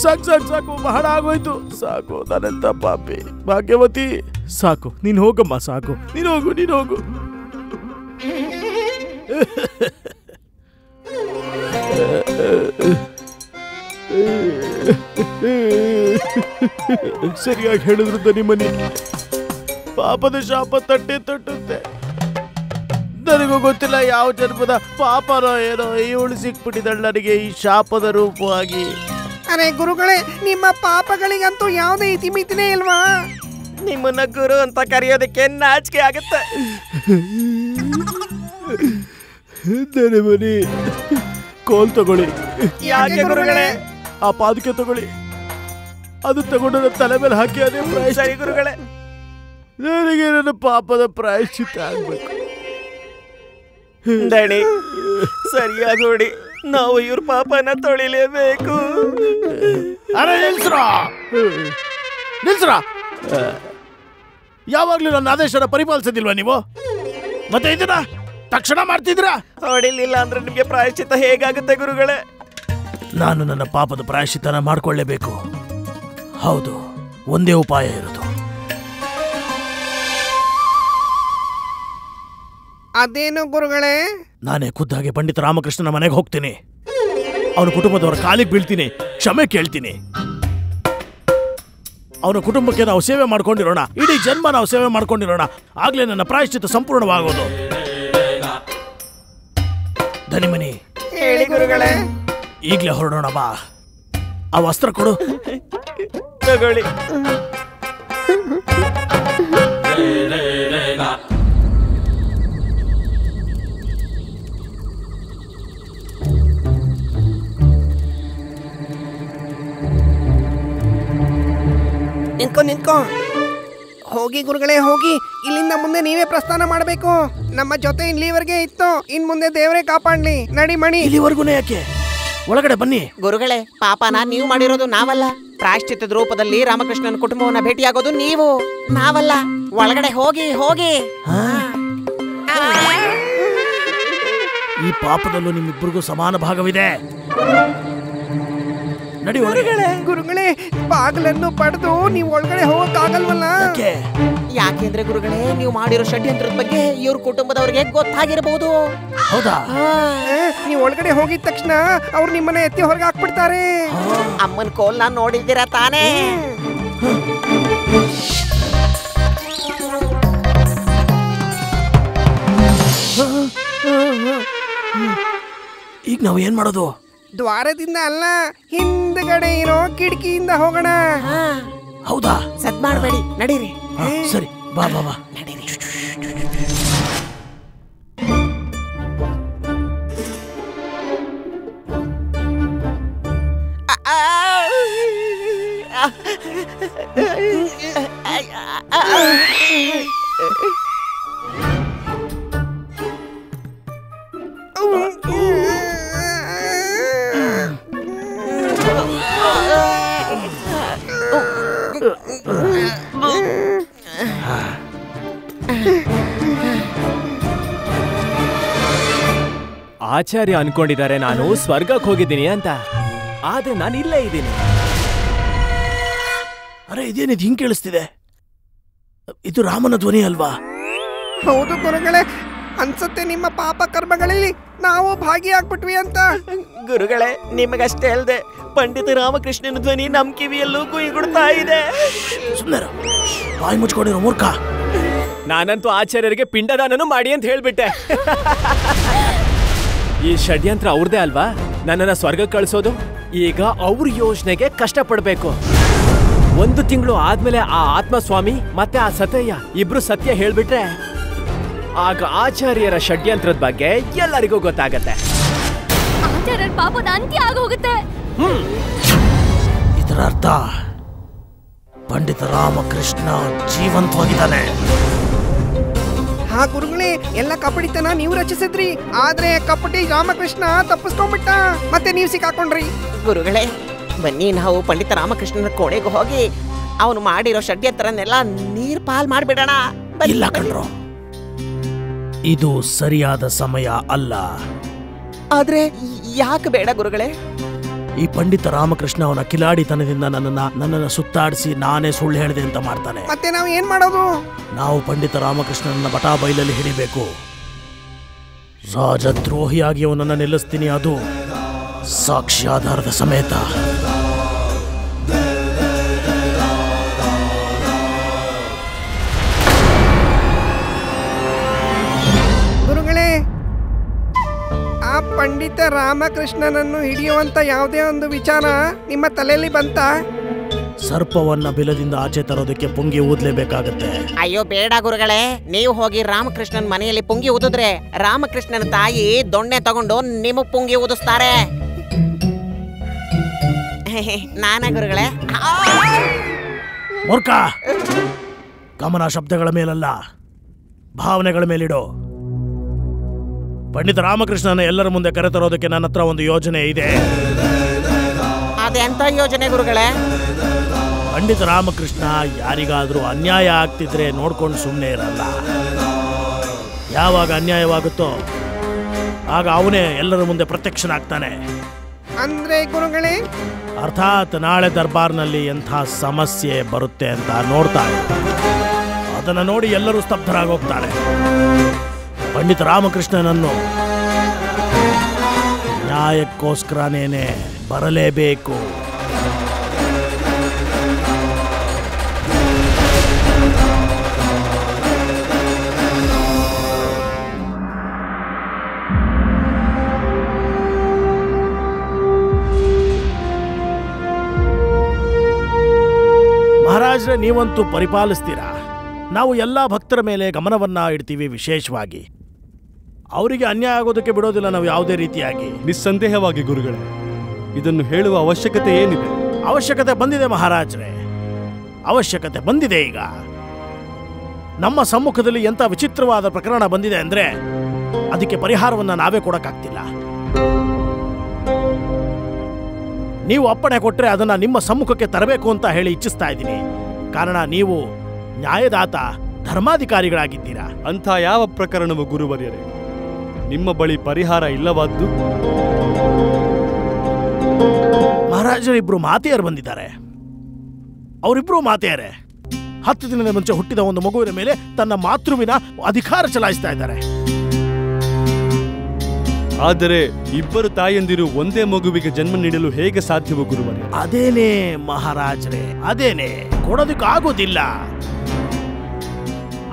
ಸಾಕು ಸಾಕು ಸಾಕು, ಬಹಳ ಆಗೋಯ್ತು, ಸಾಕು. ನಾನೆಂತ ಪಾಪಿ. ಭಾಗ್ಯವತಿ, ಸಾಕು, ನೀನು ಹೋಗಮ್ಮ, ಸಾಕು, ನೀನು ಹೋಗು, ನೀನು ಹೋಗು. ಸರಿಯಾಗಿ ಹೇಳಿದ್ರು ದನಿಮನಿ. ಪಾಪದ ಶಾಪ ತಟ್ಟೆ ತಟ್ಟುತ್ತೆ. ನನಗೂ ಗೊತ್ತಿಲ್ಲ ಯಾವ ಜನ್ಮದ ಪಾಪನೋ ಏನೋ, ಇವಳು ಸಿಕ್ಬಿಟ್ಟಿದ್ದಾಳೆ ನನಗೆ ಈ ಶಾಪದ ರೂಪವಾಗಿ. ಅರೆ ಗುರುಗಳೇ, ನಿಮ್ಮ ಪಾಪಗಳಿಗಂತೂ ಯಾವುದೇ ಇತಿಮಿತಿನೇ ಇಲ್ವಾ? ನಿಮ್ಮನ್ನ ಗುರು ಅಂತ ಕರೆಯೋದಕ್ಕೆ ನಾಚಿಕೆ ಆಗುತ್ತೆ. ದನಿಮನಿ, ಕೋಲ್ ತಗೊಳ್ಳಿ. ಯಾಕೆ ಗುರುಗಳೇ? ಆ ಪಾದಕೆ ತಗೊಳ್ಳಿ, ಅದು ತಗೊಂಡು ನನ್ನ ತಲೆ ಮೇಲೆ ಹಾಕಿ. ಅದೇ ಸರಿ ಗುರುಗಳೇ. ನನಗೆ ನನ್ನ ಪಾಪದ ಪ್ರಾಯಶ್ಚಿತ್ತ ಆಗ್ಬೇಕು. ದಣಿ, ಸರಿಯಾಗಿ ನೋಡಿ, ನಾವು ಇವ್ರ ಪಾಪನ ತೊಳಿಲೇಬೇಕು. ಅರೆ ನಿಲ್ಸ್ರ, ನಿಲ್ಸ್ರ. ಯಾವಾಗ್ಲೂ ನನ್ನ ಆದೇಶನ ಪರಿಪಾಲಿಸೋದಿಲ್ವಾ ನೀವು? ಮತ್ತೆ ಇದನ್ನ ತಕ್ಷಣ ಮಾಡ್ತಿದ್ರ? ಹೊಡಿಲಿಲ್ಲ ಅಂದ್ರೆ ನಿಮ್ಗೆ ಪ್ರಾಯಶ್ಚಿತ್ತ ಹೇಗಾಗುತ್ತೆ ಗುರುಗಳೇ? ನಾನು ನನ್ನ ಪಾಪದ ಪ್ರಾಯಶ್ಚಿತ್ತನ ಮಾಡ್ಕೊಳ್ಳೇಬೇಕು. ಹೌದು, ಒಂದೇ ಉಪಾಯ ಇರೋದು. ಅದೇನು ಗುರುಗಳೇ? ನಾನೇ ಖುದ್ದಾಗಿ ಪಂಡಿತ ರಾಮಕೃಷ್ಣನ ಮನೆಗೆ ಹೋಗ್ತೀನಿ. ಅವನ ಕುಟುಂಬದವರ ಕಾಲಿಗೆ ಬೀಳ್ತೀನಿ, ಕ್ಷಮೆ ಕೇಳ್ತೀನಿ. ಅವನ ಕುಟುಂಬಕ್ಕೆ ನಾವು ಸೇವೆ ಮಾಡ್ಕೊಂಡಿರೋಣ, ಇಡೀ ಜನ್ಮ ನಾವು ಸೇವೆ ಮಾಡ್ಕೊಂಡಿರೋಣ. ಆಗ್ಲೇ ನನ್ನ ಪ್ರಾಯಶ್ಚಿತ್ತ ಸಂಪೂರ್ಣವಾಗೋದು. ಧನಿಮನಿ, ಹೇಳಿ ಗುರುಗಳೇ. ಈಗ್ಲೇ ಹೊರಡೋಣ ಬಾ. ಆ ವಸ್ತ್ರ ಕೊಡು. ತಗೊಳ್ಳಿ. ನಿಂತ್ಕೊ. ಹೋಗಿ ಗುರುಗಳೇ, ಹೋಗಿ. ಇಲ್ಲಿಂದ ಮುಂದೆ ನೀವೇ ಪ್ರಸ್ಥಾನ ಮಾಡಬೇಕು. ನಮ್ಮ ಜೊತೆ ಇಲ್ಲಿವರೆಗೆ ಇತ್ತು, ಇನ್ ಮುಂದೆ ದೇವರೇ ಕಾಪಾಡ್ಲಿ. ನಡಿ ಮಣಿ. ಇಲ್ಲಿವರೆಗೂ ಯಾಕೆ? ಒಳಗಡೆ ಬನ್ನಿ. ಗುರುಗಳೇ, ಪಾಪನ ನೀವು ಮಾಡಿರೋದು ನಾವಲ್ಲ. ಪ್ರಾಯಶ್ಚಿತ್ತದ ರೂಪದಲ್ಲಿ ರಾಮಕೃಷ್ಣನ ಕುಟುಂಬವನ್ನ ಭೇಟಿಯಾಗೋದು ನೀವು, ನಾವಲ್ಲ. ಒಳಗಡೆ ಹೋಗಿ ಹೋಗಿ. ಈ ಪಾಪದಲ್ಲೂ ನಿಮ್ಮಿಬ್ಬರಿಗೂ ಸಮಾನ ಭಾಗವಿದೆ. ನಡಿ ಒಳಗಡೆ. ಗುರುಗಳೇ, ಬಾಗಿಲನ್ನು ಪಡೆದು ನೀವು ಒಳಗಡೆ ಹೋಗಕ್ಕಾಗಲ್ವಲ್ಲ? ಯಾಕೆಂದ್ರೆ ಗುರುಗಳೇ, ನೀವು ಮಾಡಿರೋ ಷಡ್ಯಂತ್ರದ ಬಗ್ಗೆ ಇವ್ರ ಕುಟುಂಬದವ್ರಿಗೆ ಗೊತ್ತಾಗಿರಬಹುದು. ಹೌದಾ? ನೀವು ಒಳಗಡೆ ಹೋಗಿದ ತಕ್ಷಣ ಅವ್ರು ನಿಮ್ಮನ್ನ ಎತ್ತಿ ಹೊರಗೆ ಹಾಕ್ಬಿಡ್ತಾರೆ. ಅಮ್ಮನ ಕೋಲ್ನ ನೋಡಿದ್ದೀರಾ ತಾನೇ? ಈಗ ನಾವು ಏನ್ ಮಾಡೋದು? ದ್ವಾರದಿಂದ ಅಲ್ಲ, ಹಿಂದ್ಗಡೆ ಇರೋ ಕಿಟಕಿಯಿಂದ ಹೋಗೋಣ. ಹೌದಾ? ಸದ್ ಮಾಡಬೇಡಿ, ನಡೀರಿ. ಸರಿ, ಬಾ ಬಾ ಬಾ. ನಡೀರಿ. ಆಚಾರ್ಯ ಅನ್ಕೊಂಡಿದ್ದಾರೆ ನಾನು ಸ್ವರ್ಗಕ್ಕೆ ಹೋಗಿದ್ದೀನಿ ಅಂತ, ಆದ್ರೆ ನಾನು ಇಲ್ಲೇ ಇದ್ದೀನಿ. ಅರೆ, ಇದೇನಿದು ಹಿಂಗ್ ಕೇಳಿಸ್ತಿದೆ? ಇದು ರಾಮನ ಧ್ವನಿ ಅಲ್ವಾ? ಹೌದು ಗುರುಗಳೇ, ಅನ್ಸತ್ತೆ ನಿಮ್ಮ ಪಾಪ ಕರ್ಮಗಳಲ್ಲಿ ನಾವು ಭಾಗಿಯಾಗ್ಬಿಟ್ವಿ ಅಂತ. ಗುರುಗಳೇ, ನಿಮಗಷ್ಟೇ ಅಲ್ದೆ ಪಂಡಿತ ರಾಮಕೃಷ್ಣನ ಧ್ವನಿ ನಮ್ ಕಿವಿಯಲ್ಲೂ ಕುಯ್ಗುಡ್ತಾ ಇದೆ. ಸುಂದರ, ಬಾಯಿ ಮುಚ್ಕೊಂಡಿರೋ ಮೂರ್ಖ. ನಾನಂತೂ ಆಚಾರ್ಯರಿಗೆ ಪಿಂಡದಾನನು ಮಾಡಿ ಅಂತ ಹೇಳ್ಬಿಟ್ಟೆ. ಈ ಷಡ್ಯಂತ್ರ ಅವ್ರದೇ ಅಲ್ವಾ ನನ್ನನ್ನ ಸ್ವರ್ಗಕ್ಕೆ ಕಳಿಸೋದು? ಈಗ ಅವ್ರ ಯೋಜನೆಗೆ ಕಷ್ಟಪಡ್ಬೇಕು. 1 ತಿಂಗಳು ಆದ್ಮೇಲೆ ಆ ಆತ್ಮಸ್ವಾಮಿ ಮತ್ತೆ ಆ ಸತಯ್ಯ ಇಬ್ರು ಸತ್ಯ ಹೇಳ್ಬಿಟ್ರೆ ಆಗ ಆಚಾರ್ಯರ ಷಡ್ಯಂತ್ರದ ಬಗ್ಗೆ ಎಲ್ಲರಿಗೂ ಗೊತ್ತಾಗತ್ತೆ. ಆಚಾರ್ಯರ ಪಾಪದ ಅಂತ್ಯ ಆಗೋಗುತ್ತೆ. ಇದರ ಅರ್ಥ ಪಂಡಿತ ರಾಮಕೃಷ್ಣ ಜೀವಂತವಾಗಿದ್ದಾನೆ. ಹಾ ಗುರುಗಳೇ, ಎಲ್ಲ ಕಪಟಿತನ ನೀವು ರಚಿಸಿದ್ರಿ, ಆದ್ರೆ ಕಪಟಿ ರಾಮಕೃಷ್ಣ ತಪ್ಪಿಸ್ಕೊಂಡ್ಬಿಟ್ಟ, ಮತ್ತೆ ನೀವು ಸಿಕ್ಕಾಕೊಂಡ್ರಿ. ಗುರುಗಳೇ, ಬನ್ನಿ ನಾವು ಪಂಡಿತ ರಾಮಕೃಷ್ಣನ ಕೋಣೆಗೆ ಹೋಗಿ ಅವನು ಮಾಡಿರೋ ಷಡ್ಯಂತ್ರನೆಲ್ಲ ನೀರ್ ಪಾಲ್ ಮಾಡ್ಬಿಡೋಣ. ಇಲ್ಲ ಕಣ್ರೋ, ಇದು ಸರಿಯಾದ ಸಮಯ ಅಲ್ಲ. ಆದ್ರೆ ಯಾಕೆ ಬೇಡ ಗುರುಗಳೇ? ಈ ಪಂಡಿತ ರಾಮಕೃಷ್ಣ ಅವನ ಕಿಲಾಡಿತನದಿಂದ ನನ್ನನ್ನು ಸುತ್ತಾಡಿಸಿ ನಾನೇ ಸುಳ್ಳು ಹೇಳಿದೆ ಅಂತ ಮಾಡ್ತಾನೆ. ಮತ್ತೆ ನಾವು ಏನ್ ಮಾಡೋದು? ನಾವು ಪಂಡಿತ ರಾಮಕೃಷ್ಣನನ್ನ ಬಟಾ ಬೈಲಲ್ಲಿ ಹಿಡಿಬೇಕು. ರಾಜದ್ರೋಹಿಯಾಗಿ ಅವನನ್ನು ನಿಲ್ಲಿಸ್ತೀನಿ, ಅದು ಸಾಕ್ಷ್ಯಾಧಾರದ ಸಮೇತ. ಗುರುಗಳೇ, ಆ ಪಂಡಿತ ರಾಮಕೃಷ್ಣನನ್ನು ಹಿಡಿಯುವಂತ ಯಾವುದೇ ಒಂದು ವಿಚಾರ ನಿಮ್ಮ ತಲೆಯಲ್ಲಿ ಬಂತ? ಸರ್ಪವನ್ನ ಬಿಲದಿಂದ ಆಚೆ ತರೋದಕ್ಕೆ ಪುಂಗಿ ಊದ್ಲೇಬೇಕಾಗತ್ತೆ. ಅಯ್ಯೋ ಬೇಡ ಗುರುಗಳೇ, ನೀವು ಹೋಗಿ ರಾಮಕೃಷ್ಣನ್ ಮನೆಯಲ್ಲಿ ಪುಂಗಿ ಊದಿದ್ರೆ ರಾಮಕೃಷ್ಣನ ತಾಯಿ ದೊಣ್ಣೆ ತಗೊಂಡು ನಿಮಗ್ ಪುಂಗಿ ಊದಿಸ್ತಾರೆ. ನಾನ ಗುರುಗಳೇ? ಮೂರ್ಖ, ಗಮನ ಶಬ್ದಗಳ ಮೇಲಲ್ಲ, ಭಾವನೆಗಳ ಮೇಲಿಡು. ಪಂಡಿತ ರಾಮಕೃಷ್ಣನ ಎಲ್ಲರ ಮುಂದೆ ಕರೆತರೋದಕ್ಕೆ ನನ್ನ ಹತ್ರ ಒಂದು ಯೋಜನೆ ಇದೆ. ಅದೆಂತ ಯೋಜನೆ ಗುರುಗಳೇ? ಪಂಡಿತ ರಾಮಕೃಷ್ಣ ಯಾರಿಗಾದ್ರೂ ಅನ್ಯಾಯ ಆಗ್ತಿದ್ರೆ ನೋಡ್ಕೊಂಡು ಸುಮ್ಮನೆ ಇರಲ್ಲ. ಯಾವಾಗ ಅನ್ಯಾಯವಾಗುತ್ತೋ ಆಗ ಅವನೇ ಎಲ್ಲರ ಮುಂದೆ ಪ್ರತ್ಯಕ್ಷನಾಗ್ತಾನೆ. ಅಂದ್ರೆ ಗುರುಗಳೇ? ಅರ್ಥಾತ್ ನಾಳೆ ದರ್ಬಾರ್ನಲ್ಲಿ ಎಂಥ ಸಮಸ್ಯೆ ಬರುತ್ತೆ ಅಂತ ನೋಡ್ತಾರೆ. ಅದನ್ನು ನೋಡಿ ಎಲ್ಲರೂ ಸ್ತಬ್ಧರಾಗೋಗ್ತಾರೆ. ಪಂಡಿತ ರಾಮಕೃಷ್ಣನನ್ನು ನ್ಯಾಯಕ್ಕೋಸ್ಕರನೇನೆ ಬರಲೇಬೇಕು. ಮಹಾರಾಜ್ರೆ, ನೀವಂತೂ ಪರಿಪಾಲಿಸ್ತೀರಾ. ನಾವು ಎಲ್ಲ ಭಕ್ತರ ಮೇಲೆ ಗಮನವನ್ನ ಇಡ್ತೀವಿ. ವಿಶೇಷವಾಗಿ ಅವರಿಗೆ ಅನ್ಯಾಯ ಆಗೋದಕ್ಕೆ ಬಿಡೋದಿಲ್ಲ ನಾವು ಯಾವುದೇ ರೀತಿಯಾಗಿ. ನಿಸ್ಸಂದೇಹವಾಗಿ ಗುರುಗಳೇ, ಇದನ್ನು ಹೇಳುವ ಅವಶ್ಯಕತೆ ಏನಿದೆ? ಅವಶ್ಯಕತೆ ಬಂದಿದೆ ಮಹಾರಾಜ್ರೆ, ಅವಶ್ಯಕತೆ ಬಂದಿದೆ. ಈಗ ನಮ್ಮ ಸಮ್ಮುಖದಲ್ಲಿ ಎಂಥ ವಿಚಿತ್ರವಾದ ಪ್ರಕರಣ ಬಂದಿದೆ ಅಂದ್ರೆ ಅದಕ್ಕೆ ಪರಿಹಾರವನ್ನ ನಾವೇ ಕೊಡಕ್ಕಾಗ್ತಿಲ್ಲ. ನೀವು ಅಪ್ಪಣೆ ಕೊಟ್ಟರೆ ಅದನ್ನ ನಿಮ್ಮ ಸಮ್ಮುಖಕ್ಕೆ ತರಬೇಕು ಅಂತ ಹೇಳಿ ಇಚ್ಛಿಸ್ತಾ ಇದ್ದೀನಿ. ಕಾರಣ ನೀವು ನ್ಯಾಯದಾತ, ಧರ್ಮಾಧಿಕಾರಿಗಳಾಗಿದ್ದೀರಾ. ಅಂಥ ಯಾವ ಪ್ರಕರಣವು ಗುರುವರ್ಯರೇ? ನಿಮ್ಮ ಬಳಿ ಪರಿಹಾರ ಇಲ್ಲವಾದ್ದು? ಮಹಾರಾಜರು ಇಬ್ರು ಮಾತೆಯರು ಬಂದಿದ್ದಾರೆ. ಅವರಿಬ್ರು ಮಾತೆಯರೇ 10 ದಿನದ ಮುಂಚೆ ಹುಟ್ಟಿದ ಒಂದು ಮಗುವಿನ ಮೇಲೆ ತನ್ನ ಮಾತೃವಿನ ಅಧಿಕಾರ ಚಲಾಯಿಸ್ತಾ ಇದ್ದಾರೆ. ಆದರೆ ಇಬ್ಬರು ತಾಯಂದಿರು ಒಂದೇ ಮಗುವಿಗೆ ಜನ್ಮ ನೀಡಲು ಹೇಗೆ ಸಾಧ್ಯವೋ ಗುರುವರೇ? ಅದೇನೇ ಮಹಾರಾಜರೇ, ಅದೇನೇ ಕೊಡೋದಕ್ಕಾಗೋದಿಲ್ಲ.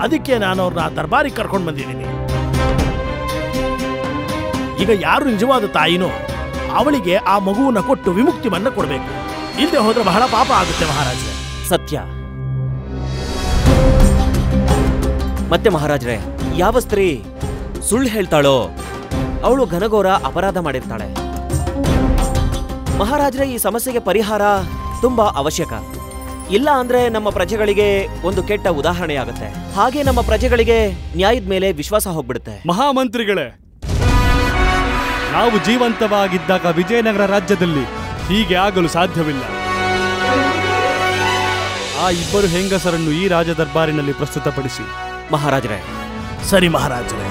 ಅದಕ್ಕೆ ನಾನು ಅವ್ರನ್ನ ದರ್ಬಾರಿಗೆ ಕರ್ಕೊಂಡು ಬಂದಿದ್ದೀನಿ. ಈಗ ಯಾರು ನಿಜವಾದ ತಾಯಿನೋ ಅವಳಿಗೆ ಆ ಮಗುವನ್ನ ಕೊಟ್ಟು ವಿಮುಕ್ತಿವನ್ನ ಕೊಡಬೇಕು. ಇಲ್ಲದೆ ಹೋದ್ರೆ ಬಹಳ ಪಾಪ ಆಗುತ್ತೆ ಮಹಾರಾಜರೇ. ಸತ್ಯ. ಮತ್ತೆ ಮಹಾರಾಜ್ರೆ, ಯಾವ ಸ್ತ್ರೀ ಸುಳ್ಳು ಹೇಳ್ತಾಳೋ ಅವಳು ಘನಘೋರ ಅಪರಾಧ ಮಾಡಿರ್ತಾಳೆ. ಮಹಾರಾಜ್ರೆ, ಈ ಸಮಸ್ಯೆಗೆ ಪರಿಹಾರ ತುಂಬಾ ಅವಶ್ಯಕ. ಇಲ್ಲ ಅಂದ್ರೆ ನಮ್ಮ ಪ್ರಜೆಗಳಿಗೆ ಒಂದು ಕೆಟ್ಟ ಉದಾಹರಣೆಯಾಗುತ್ತೆ. ಹಾಗೆ ನಮ್ಮ ಪ್ರಜೆಗಳಿಗೆ ನ್ಯಾಯದ ಮೇಲೆ ವಿಶ್ವಾಸ ಹೋಗ್ಬಿಡುತ್ತೆ. ಮಹಾಮಂತ್ರಿಗಳೇ, ನಾವು ಜೀವಂತವಾಗಿದ್ದಾಗ ವಿಜಯನಗರ ರಾಜ್ಯದಲ್ಲಿ ಹೀಗೆ ಆಗಲು ಸಾಧ್ಯವಿಲ್ಲ. ಆ ಇಬ್ಬರು ಹೆಂಗಸರನ್ನು ಈ ರಾಜ ದರ್ಬಾರಿನಲ್ಲಿ ಪ್ರಸ್ತುತಪಡಿಸಿ. ಮಹಾರಾಜ್ರೆ. ಸರಿ ಮಹಾರಾಜರೇ.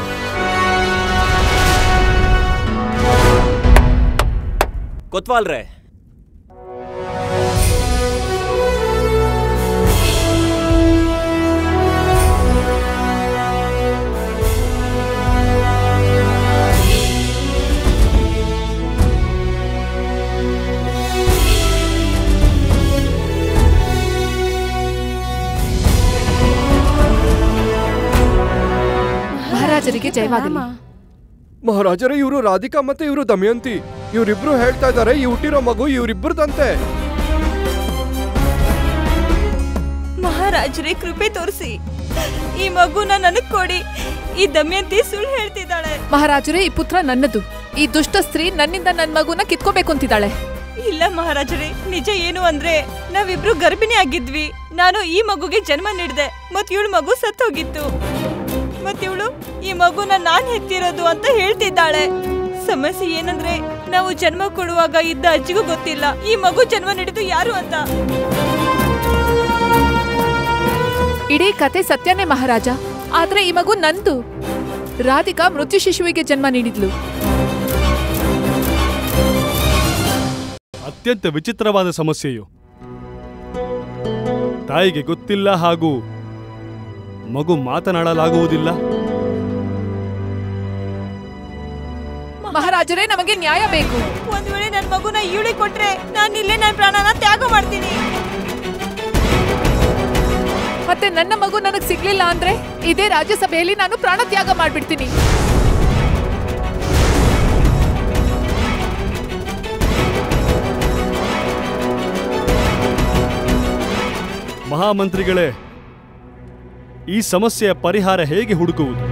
ಕೊತ್ವಾಲ್ರೆ, ಮಹಾರಾಜರಿಗೆ ಜಯವಾಗಲಿ. ಮಹಾರಾಜರೇ, ಇವರು ರಾಧಿಕಾ ಮತ್ತೆ ಇವರು ದಮಯಂತಿ. ಇವರಿಬ್ರು ಹೇಳ್ತಾ ಇದ್ದಾರೆ ಈ ಹುಟ್ಟಿರೋ ಮಗು ಇವರಿಬ್ಬರದಂತೆ. ಮಹಾರಾಜರೇ, ಕೃಪೆ ತೋರಿಸಿ, ಈ ಮಗುನ ನನಗ್ ಕೊಡಿ. ಈ ದಮಯಂತಿ ಸುಳ್ಳು ಹೇಳ್ತಿದ್ದಾಳೆ. ಮಹಾರಾಜರೇ, ಈ ಪುತ್ರ ನನ್ನದು. ಈ ದುಷ್ಟ ಸ್ತ್ರೀ ನನ್ನಿಂದ ನನ್ನ ಮಗುನ ಕಿತ್ಕೋಬೇಕು ಅಂತಿದ್ದಾಳೆ. ಇಲ್ಲ ಮಹಾರಾಜರೇ, ನಿಜ ಏನು ಅಂದ್ರೆ ನಾವಿಬ್ರು ಗರ್ಭಿಣಿ ಆಗಿದ್ವಿ. ನಾನು ಈ ಮಗುಗೆ ಜನ್ಮ ನೀಡಿದೆ, ಮತ್ ಇವಳು ಮಗು ಸತ್ತೋಗಿತ್ತು. ಮತ್ತಿವಳು ಈ ಮಗುನ ನಾನ್ ಹೆತ್ತಿರೋದು ಅಂತ ಹೇಳ್ತಿದ್ದಾಳೆ. ಸಮಸ್ಯೆ ಏನಂದ್ರೆ ನಾವು ಜನ್ಮ ಕೊಡುವಾಗ ಇದ್ದ ಅಜ್ಜಿಗೂ ಗೊತ್ತಿಲ್ಲ ಈ ಮಗು ಜನ್ಮ ನೀಡಿದ್ದು ಯಾರು ಅಂತ. ಇಡೀ ಕತೆ ಸತ್ಯನೇ ಮಹಾರಾಜ. ಆದ್ರೆ ಈ ಮಗು ನಂದು. ರಾಧಿಕಾ ಮೃತ್ಯು ಶಿಶುವಿಗೆ ಜನ್ಮ ನೀಡಿದ್ಲು. ಅತ್ಯಂತ ವಿಚಿತ್ರವಾದ ಸಮಸ್ಯೆಯು. ತಾಯಿಗೆ ಗೊತ್ತಿಲ್ಲ ಹಾಗೂ ಮಗು ಮಾತನಾಡಲಾಗುವುದಿಲ್ಲ. ಮಹಾರಾಜರೇ, ನಮಗೆ ನ್ಯಾಯ ಬೇಕು. ಒಂದ್ ವೇಳೆ ನನ್ ಮಗುನ ಇವಳಿಗೆ ಕೊಟ್ರೆ ನಾನು ಇಲ್ಲೇ ನನ್ನ ಪ್ರಾಣನ ತ್ಯಾಗ ಮಾಡ್ತೀನಿ. ಮತ್ತೆ ನನ್ನ ಮಗು ನನಗ್ ಸಿಗ್ಲಿಲ್ಲ ಅಂದ್ರೆ ಇದೇ ರಾಜ್ಯಸಭೆಯಲ್ಲಿ ನಾನು ಪ್ರಾಣ ತ್ಯಾಗ ಮಾಡ್ಬಿಡ್ತೀನಿ. ಮಹಾಮಂತ್ರಿಗಳೇ, ಈ ಸಮಸ್ಯೆಯ ಪರಿಹಾರ ಹೇಗೆ ಹುಡುಕುವುದು?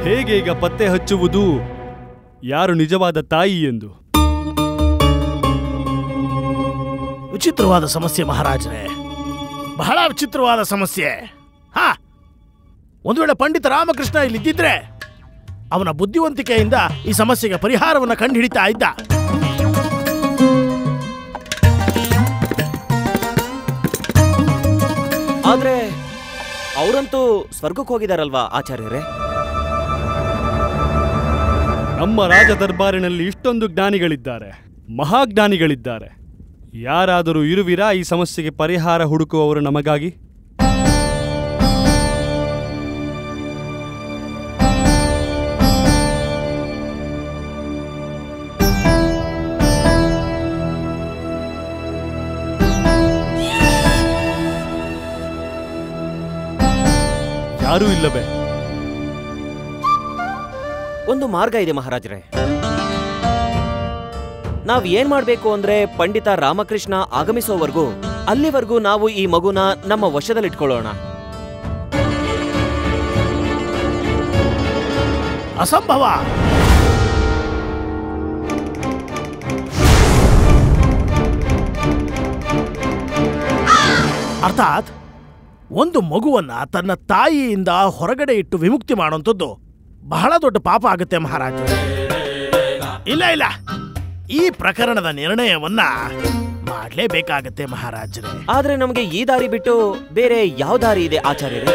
ಹೇಗೆ ಈಗ ಪತ್ತೆ ಹಚ್ಚುವುದು ಯಾರು ನಿಜವಾದ ತಾಯಿ ಎಂದು? ವಿಚಿತ್ರವಾದ ಸಮಸ್ಯೆ ಮಹಾರಾಜರೇ, ಬಹಳ ವಿಚಿತ್ರವಾದ ಸಮಸ್ಯೆ. ಒಂದು ವೇಳೆ ಪಂಡಿತ ರಾಮಕೃಷ್ಣ ಇಲ್ಲಿದ್ದಿದ್ರೆ ಅವನ ಬುದ್ಧಿವಂತಿಕೆಯಿಂದ ಈ ಸಮಸ್ಯೆಗೆ ಪರಿಹಾರವನ್ನು ಕಂಡುಹಿಡಿತಾ ಇದ್ದ. ಆದ್ರೆ ಅವರಂತೂ ಸ್ವರ್ಗಕ್ಕೆ ಹೋಗಿದಾರಲ್ವಾ ಆಚಾರ್ಯರೇ? ನಮ್ಮ ರಾಜ ದರ್ಬಾರಿನಲ್ಲಿ ಇಷ್ಟೊಂದು ಜ್ಞಾನಿಗಳಿದ್ದಾರೆ, ಮಹಾಜ್ಞಾನಿಗಳಿದ್ದಾರೆ. ಯಾರಾದರೂ ಇರುವಿರಾ ಈ ಸಮಸ್ಯೆಗೆ ಪರಿಹಾರ ಹುಡುಕುವವರು ನಮಗಾಗಿ? ಯಾರೂ ಇಲ್ಲವೇ? ಒಂದು ಮಾರ್ಗ ಇದೆ ಮಹಾರಾಜರೇ. ನಾವ್ ಏನ್ ಮಾಡ್ಬೇಕು ಅಂದ್ರೆ ಪಂಡಿತ ರಾಮಕೃಷ್ಣ ಆಗಮಿಸೋವರೆಗೂ ಅಲ್ಲಿವರೆಗೂ ನಾವು ಈ ಮಗುನ ನಮ್ಮ ವಶದಲ್ಲಿಟ್ಕೊಳ್ಳೋಣ. ಅಸಂಭವ. ಅರ್ಥಾತ್ ಒಂದು ಮಗುವನ್ನ ತನ್ನ ತಾಯಿಯಿಂದ ಹೊರಗಡೆ ಇಟ್ಟು ವಿಮುಕ್ತಿ ಮಾಡುವಂಥದ್ದು ಬಹಳ ದೊಡ್ಡ ಪಾಪ ಆಗುತ್ತೆ ಮಹಾರಾಜ. ಇಲ್ಲ ಇಲ್ಲ, ಈ ಪ್ರಕರಣದ ನಿರ್ಣಯವನ್ನ ಮಾಡಲೇಬೇಕಾಗತ್ತೆ ಮಹಾರಾಜರೇ. ಆದ್ರೆ ನಮಗೆ ಈ ದಾರಿ ಬಿಟ್ಟು ಬೇರೆ ಯಾವ ದಾರಿ ಇದೆ ಆಚಾರ್ಯರೇ?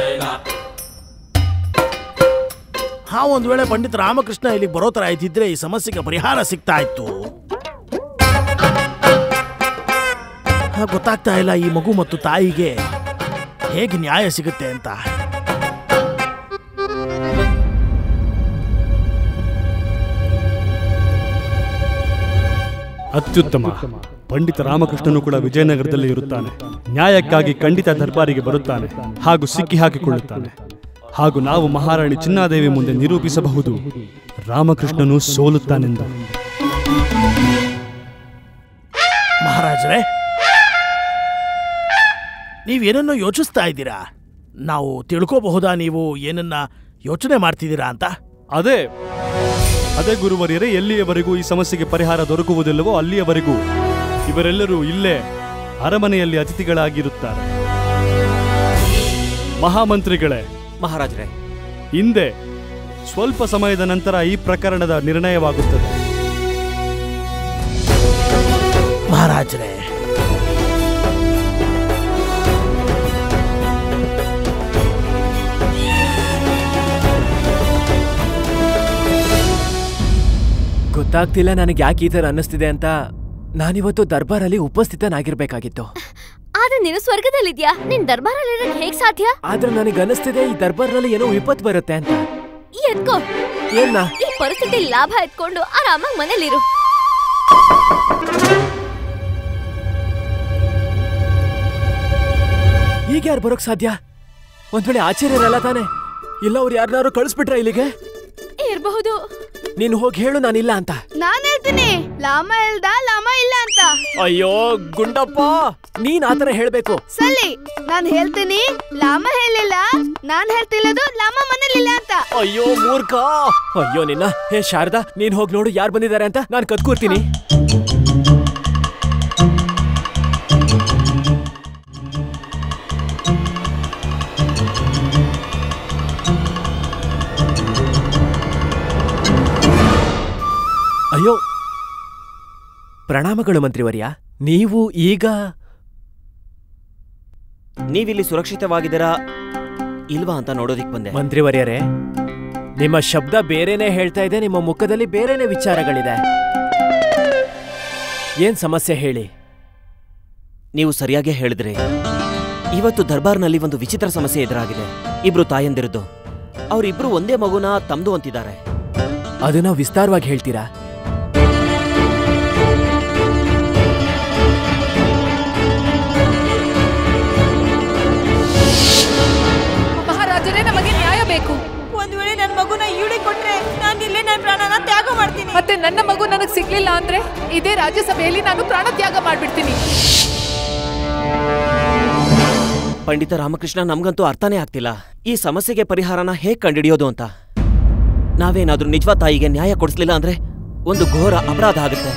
ಒಂದು ವೇಳೆ ಪಂಡಿತ ರಾಮಕೃಷ್ಣ ಇಲ್ಲಿಗೆ ಬರೋ ತರ ಇದ್ದಿದ್ರೆ ಈ ಸಮಸ್ಯೆಗೆ ಪರಿಹಾರ ಸಿಗ್ತಾ ಇತ್ತು. ಗೊತ್ತಾಗ್ತಾ ಇಲ್ಲ ಈ ಮಗು ಮತ್ತು ತಾಯಿಗೆ ಹೇಗೆ ನ್ಯಾಯ ಸಿಗುತ್ತೆ ಅಂತ. ಅತ್ಯುತ್ತಮ. ಪಂಡಿತ ರಾಮಕೃಷ್ಣನು ಕೂಡ ವಿಜಯನಗರದಲ್ಲಿ ಇರುತ್ತಾನೆ. ನ್ಯಾಯಕ್ಕಾಗಿ ಖಂಡಿತ ದರ್ಬಾರಿಗೆ ಬರುತ್ತಾನೆ ಹಾಗೂ ಸಿಕ್ಕಿ ಹಾಕಿಕೊಳ್ಳುತ್ತಾನೆ. ಹಾಗೂ ನಾವು ಮಹಾರಾಣಿ ಚಿನ್ನಾದೇವಿ ಮುಂದೆ ನಿರೂಪಿಸಬಹುದು ರಾಮಕೃಷ್ಣನು ಸೋಲುತ್ತಾನೆಂದು. ಮಹಾರಾಜರೇ, ನೀವೇನನ್ನು ಯೋಚಿಸ್ತಾ ಇದ್ದೀರಾ? ನಾವು ತಿಳ್ಕೋಬಹುದಾ ನೀವು ಏನನ್ನ ಯೋಚನೆ ಮಾಡ್ತಿದ್ದೀರಾ ಅಂತ? ಅದೇ ಗುರುವರಿಯರೇ, ಎಲ್ಲಿಯವರೆಗೂ ಈ ಸಮಸ್ಯೆಗೆ ಪರಿಹಾರ ದೊರಕುವುದಿಲ್ಲವೋ ಅಲ್ಲಿಯವರೆಗೂ ಇವರೆಲ್ಲರೂ ಇಲ್ಲೇ ಅರಮನೆಯಲ್ಲಿ ಅತಿಥಿಗಳಾಗಿರುತ್ತಾರೆ. ಮಹಾಮಂತ್ರಿಗಳೇ, ಮಹಾರಾಜರೇ, ಹಿಂದೆ ಸ್ವಲ್ಪ ಸಮಯದ ನಂತರ ಈ ಪ್ರಕರಣದ ನಿರ್ಣಯವಾಗುತ್ತದೆ. ಮಹಾರಾಜರೇ, ಗೊತ್ತಾಗ್ತಿಲ್ಲ ನನಗೆ ಯಾಕೆ ಈ ಥರ ಅನ್ನಿಸ್ತಿದೆ ಅಂತ. ನಾನಿವತ್ತು ದರ್ಬಾರಲ್ಲಿ ಉಪಸ್ಥಿತನಾಗಿರ್ಬೇಕಾಗಿತ್ತು. ಆದ್ರೆ ನೀನು ಸ್ವರ್ಗದಲ್ಲಿದ್ಯಾ, ನಿನ್ ದರ್ಬಾರಲ್ಲಿ ಹೇಗ್ ಸಾಧ್ಯ? ಆದ್ರೆ ನನಗೆ ಅನ್ನಿಸ್ತಿದೆ ಈ ದರ್ಬಾರ್ನಲ್ಲಿ ಏನೋ ವಿಪತ್ತು ಬರುತ್ತೆ ಅಂತ. ಎತ್ಕೋ, ಏನ್ನ ಈ ಪರಿಸ್ಥಿತಿ ಲಾಭ ಎತ್ಕೊಂಡು ಆರಾಮಾಗಿ ಮನೇಲಿರು. ಈಗ ಯಾರು ಬರೋಕ್ ಸಾಧ್ಯ? ಒಂದ್ ವೇಳೆ ಆಚಾರ್ಯರಲ್ಲ ತಾನೆ? ಇಲ್ಲ ಅವ್ರು ಯಾರನ್ನಾರು ಕಳಿಸ್ಬಿಟ್ರ ಇಲ್ಲಿಗೆ? ಇರಬಹುದು. ನೀನು ಹೋಗಿ ಹೇಳು ನಾನಿಲ್ಲ ಅಂತ. ನಾನ್ ಹೇಳ್ತೀನಿ, ಲಾಮ ಇಲ್ದ ಲಾಮ ಇಲ್ಲ ಅಂತ. ಅಯ್ಯೋ ಗುಂಡಪ್ಪ, ನೀನ್ ಆತರ ಹೇಳ್ಬೇಕು. ಸಲಿ, ನಾನ್ ಹೇಳ್ತೀನಿ ಲಾಮ ಹೇಳಿಲ್ಲ, ನಾನ್ ಹೇಳ್ತಿಲ್ಲದು ಲಾಮ ಮನೇಲಿಲ್ಲ ಅಂತ. ಅಯ್ಯೋ ಮೂರ್ಖ. ಅಯ್ಯೋ ನಿನ್ನ. ಹೇ ಶಾರದಾ, ನೀನ್ ಹೋಗಿ ನೋಡು ಯಾರು ಬಂದಿದ್ದಾರೆ ಅಂತ. ನಾನ್ ಕದ್ಕೂರ್ತೀನಿ. ಅಯ್ಯೋ, ಪ್ರಣಾಮಗಳು ಮಂತ್ರಿವರ್ಯ. ನೀವು ಈಗ ನೀವಿಲ್ಲಿ ಸುರಕ್ಷಿತವಾಗಿದ್ದೀರಾ ಇಲ್ವಾ ಅಂತ ನೋಡೋದಿಕ್ ಬಂದೆ. ಮಂತ್ರಿವರ್ಯರೇ, ನಿಮ್ಮ ಶಬ್ದ ಬೇರೆನೆ ಹೇಳ್ತಾ ಇದೆ, ನಿಮ್ಮ ಮುಖದಲ್ಲಿ ಬೇರೆನೆ ವಿಚಾರಗಳಿದೆ. ಏನ್ ಸಮಸ್ಯೆ ಹೇಳಿ. ನೀವು ಸರಿಯಾಗೇ ಹೇಳಿದ್ರಿ. ಇವತ್ತು ದರ್ಬಾರ್ನಲ್ಲಿ ಒಂದು ವಿಚಿತ್ರ ಸಮಸ್ಯೆ ಎದುರಾಗಿದೆ. ಇಬ್ರು ತಾಯಂದಿರದ್ದು, ಅವರಿಬ್ರು ಒಂದೇ ಮಗುನ ತಮ್ದು ಅಂತಿದ್ದಾರೆ. ಅದನ್ನ ವಿಸ್ತಾರವಾಗಿ ಹೇಳ್ತೀರಾ? ಮಹಾರಾಜರೇ, ನಮಗೆ ನ್ಯಾಯ ಬೇಕು. ಒಂದ್ ವೇಳೆ ನನ್ನ ಮಗುನ ಇವಳಿ ಕೊಟ್ರೆ ನಾನು ಇಲ್ಲೇ ನನ್ನ ಪ್ರಾಣನ ತ್ಯಾಗ ಮಾಡ್ತೀನಿ. ಮತ್ತೆ ನನ್ನ ಮಗು ನನಗೆ ಸಿಗ್ಲಿಲ್ಲ ಅಂದ್ರೆ ಇದೇ ರಾಜ್ಯಸಭೆಯಲ್ಲಿ ನಾನು ಪ್ರಾಣ ತ್ಯಾಗ ಮಾಡ್ಬಿಡ್ತೀನಿ. ಪಂಡಿತ ರಾಮಕೃಷ್ಣ, ನಮ್ಗಂತೂ ಅರ್ಥನೇ ಆಗ್ತಿಲ್ಲ ಈ ಸಮಸ್ಯೆಗೆ ಪರಿಹಾರನ ಹೇಗ್ ಕಂಡುಹಿಡಿಯೋದು ಅಂತ. ನಾವೇನಾದ್ರೂ ನಿಜವಾದ ತಾಯಿಗೆ ನ್ಯಾಯ ಕೊಡಿಸ್ಲಿಲ್ಲ ಅಂದ್ರೆ ಒಂದು ಘೋರ ಅಪರಾಧ ಆಗುತ್ತೆ.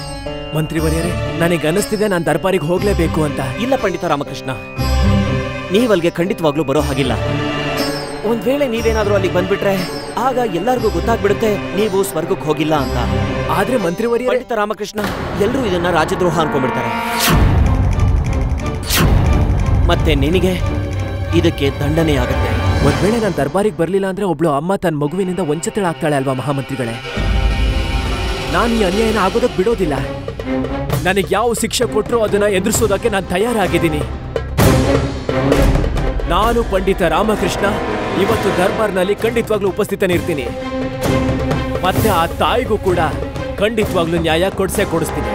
ಮಂತ್ರಿವರ್ಯರೇ, ನನಗೆ ಅನಿಸ್ತಿದೆ ನಾನು ದರ್ಬಾರಿಗೆ ಹೋಗ್ಲೇಬೇಕು ಅಂತ. ಇಲ್ಲ ಪಂಡಿತ ರಾಮಕೃಷ್ಣ, ನೀವಲ್ಗೆ ಖಂಡಿತವಾಗ್ಲೂ ಬರೋ ಹಾಗಿಲ್ಲ. ಒಂದ್ ವೇಳೆ ನೀವೇನಾದ್ರೂ ಅಲ್ಲಿಗೆ ಬಂದ್ಬಿಟ್ರೆ ಆಗ ಎಲ್ಲರಿಗೂ ಗೊತ್ತಾಗ್ಬಿಡುತ್ತೆ ನೀವು ಸ್ವರ್ಗಕ್ಕೆ ಹೋಗಿಲ್ಲ ಅಂತ. ಆದ್ರೆ ಮಂತ್ರಿವರ್ಯ, ಪಂಡಿತ ರಾಮಕೃಷ್ಣ, ಎಲ್ಲರೂ ಇದನ್ನ ರಾಜದ್ರೋಹ ಅನ್ಕೊಂಡ್ಬಿಡ್ತಾರೆ. ಮತ್ತೆ ನಿನಗೆ ಇದಕ್ಕೆ ದಂಡನೆಯಾಗುತ್ತೆ. ಒಂದ್ ವೇಳೆ ನಾನು ದರ್ಬಾರಿಗೆ ಬರ್ಲಿಲ್ಲ ಅಂದ್ರೆ ಒಬ್ಳು ಅಮ್ಮ ತನ್ನ ಮಗುವಿನಿಂದ ವಂಚಿತಳಾಗ್ತಾಳೆ ಅಲ್ವಾ ಮಹಾಮಂತ್ರಿಗಳೇ? ನಾನು ಈ ಅನ್ಯಾಯನ ಆಗೋದಕ್ಕೆ ಬಿಡೋದಿಲ್ಲ. ನನಗೆ ಯಾವ ಶಿಕ್ಷೆ ಕೊಟ್ಟರು ಅದನ್ನ ಎದುರಿಸೋದಕ್ಕೆ ನಾನು ತಯಾರಾಗಿದ್ದೀನಿ. ನಾನು ಪಂಡಿತ ರಾಮಕೃಷ್ಣ ಇವತ್ತು ದರ್ಬಾರ್ನಲ್ಲಿ ಖಂಡಿತವಾಗ್ಲೂ ಉಪಸ್ಥಿತನಿರ್ತೀನಿ. ಮತ್ತೆ ಆ ತಾಯಿಗೂ ಕೂಡ ಖಂಡಿತವಾಗ್ಲೂ ನ್ಯಾಯ ಕೊಡಿಸ್ತೀನಿ.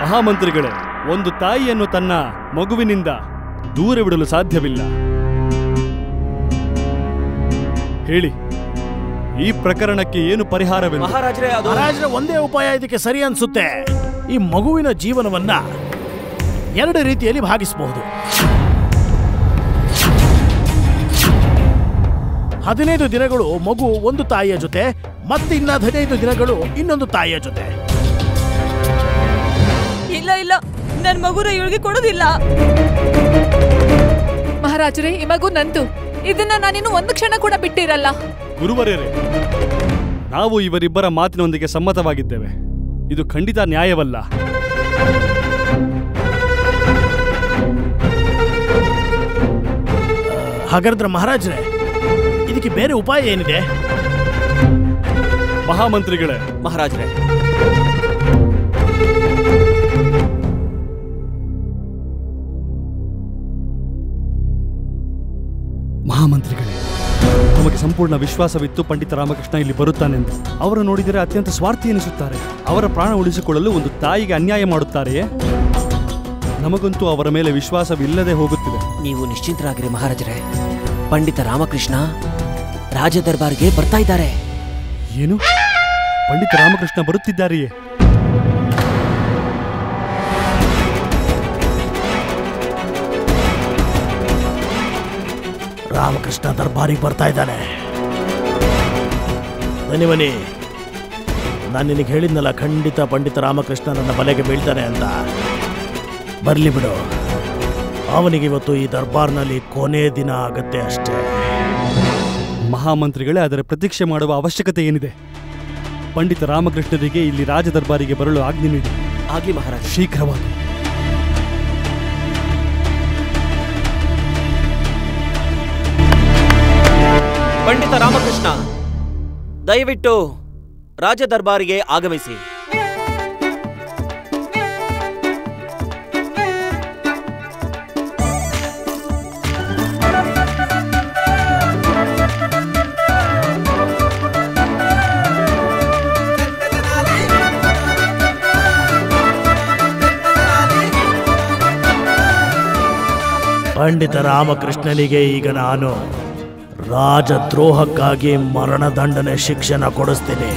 ಮಹಾಮಂತ್ರಿಗಳೇ, ಒಂದು ತಾಯಿಯನ್ನು ತನ್ನ ಮಗುವಿನಿಂದ ದೂರ ಬಿಡಲು ಸಾಧ್ಯವಿಲ್ಲ. ಹೇಳಿ, ಈ ಪ್ರಕರಣಕ್ಕೆ ಏನು ಪರಿಹಾರವೆಂದು? ಮಹಾರಾಜರೇ, ಒಂದೇ ಉಪಾಯ ಇದಕ್ಕೆ ಸರಿ ಅನ್ಸುತ್ತೆ. ಈ ಮಗುವಿನ ಜೀವನವನ್ನ ಎರಡು ರೀತಿಯಲ್ಲಿ ಭಾಗಿಸಬಹುದು. 15 ದಿನಗಳು ಮಗು ಒಂದು ತಾಯಿಯ ಜೊತೆ, ಮತ್ತೆ ಇನ್ನ 15 ದಿನಗಳು ಇನ್ನೊಂದು ತಾಯಿಯ ಜೊತೆ. ಇಲ್ಲ ಇಲ್ಲ, ನನ್ನ ಮಗುನ ಇವಳಿಗೆ ಕೊಡೋದಿಲ್ಲ. ಮಹಾರಾಜರೇ, ಈ ಮಗು ನಂದು. ಇದನ್ನ ನಾನಿನ್ನು ಒಂದು ಕ್ಷಣ ಕೂಡ ಬಿಟ್ಟಿರಲ್ಲ. ಗುರುವರ್ಯರೇ, ನಾವು ಇವರಿಬ್ಬರ ಮಾತಿನೊಂದಿಗೆ ಸಮ್ಮತವಾಗಿದ್ದೇವೆ. ಇದು ಖಂಡಿತ ನ್ಯಾಯವಲ್ಲ. ಹಾಗಾದ್ರೆ ಮಹಾರಾಜರೇ, ಇದಕ್ಕೆ ಬೇರೆ ಉಪಾಯ ಏನಿದೆ? ಮಹಾಮಂತ್ರಿಗಳೇ, ಮಹಾರಾಜರೇ, ಮಹಾಮಂತ್ರಿಗಳೇ, ನಮಗೆ ಸಂಪೂರ್ಣ ವಿಶ್ವಾಸವಿತ್ತು ಪಂಡಿತ ರಾಮಕೃಷ್ಣ ಇಲ್ಲಿ ಬರುತ್ತಾನೆಂದು. ಅವರು ನೋಡಿದರೆ ಅತ್ಯಂತ ಸ್ವಾರ್ಥಿ ಎನಿಸುತ್ತಾರೆ. ಅವರ ಪ್ರಾಣ ಉಳಿಸಿಕೊಳ್ಳಲು ಒಂದು ತಾಯಿಗೆ ಅನ್ಯಾಯ ಮಾಡುತ್ತಾರೆಯೇ? ನಮಗಂತೂ ಅವರ ಮೇಲೆ ವಿಶ್ವಾಸವಿಲ್ಲದೆ ಹೋಗುತ್ತಿದೆ. ನೀವು ನಿಶ್ಚಿಂತರಾಗಿರಿ ಮಹಾರಾಜರೇ. ಪಂಡಿತ ರಾಮಕೃಷ್ಣ ರಾಜ ದರ್ಬಾರ್ಗೆ ಬರ್ತಾ ಇದ್ದಾರೆ. ಏನು? ಪಂಡಿತ ರಾಮಕೃಷ್ಣ ಬರುತ್ತಿದ್ದಾರೆಯೇ? ರಾಮಕೃಷ್ಣ ದರ್ಬಾರಿಗೆ ಬರ್ತಾ ಇದ್ದಾನೆ. ಬನ್ನಿ, ನಾನು ನಿನಗೆ ಹೇಳಿದ್ನಲ್ಲ, ಖಂಡಿತ ಪಂಡಿತ ರಾಮಕೃಷ್ಣ ನನ್ನ ಬಲೆಗೆ ಬೀಳ್ತಾನೆ ಅಂತ. ಬರ್ಲಿ ಬಿಡು, ಅವನಿಗೆ ಇವತ್ತು ಈ ದರ್ಬಾರ್ನಲ್ಲಿ ಕೊನೆ ದಿನ ಆಗತ್ತೆ ಅಷ್ಟೇ. ಮಹಾಮಂತ್ರಿಗಳೇ, ಅದರ ಪ್ರತೀಕ್ಷೆ ಮಾಡುವ ಅವಶ್ಯಕತೆ ಏನಿದೆ? ಪಂಡಿತ ರಾಮಕೃಷ್ಣರಿಗೆ ಇಲ್ಲಿ ರಾಜ ದರ್ಬಾರಿಗೆ ಬರಲು ಆಜ್ಞೆ ನೀಡಿ. ಆಗ್ಲಿ ಮಹಾರಾಜ, ಶೀಘ್ರವಾಗಿ. ಪಂಡಿತ ರಾಮಕೃಷ್ಣ, ದಯವಿಟ್ಟು ರಾಜ ದರ್ಬಾರಿಗೆ ಆಗಮಿಸಿ. ಪಂಡಿತ ರಾಮಕೃಷ್ಣನಿಗೆ ಈಗ ನಾನು ರಾಜದ್ರೋಹಕ್ಕಾಗಿ ಮರಣದಂಡನೆ ಶಿಕ್ಷೆನ ಕೊಡಿಸ್ತೀನಿ.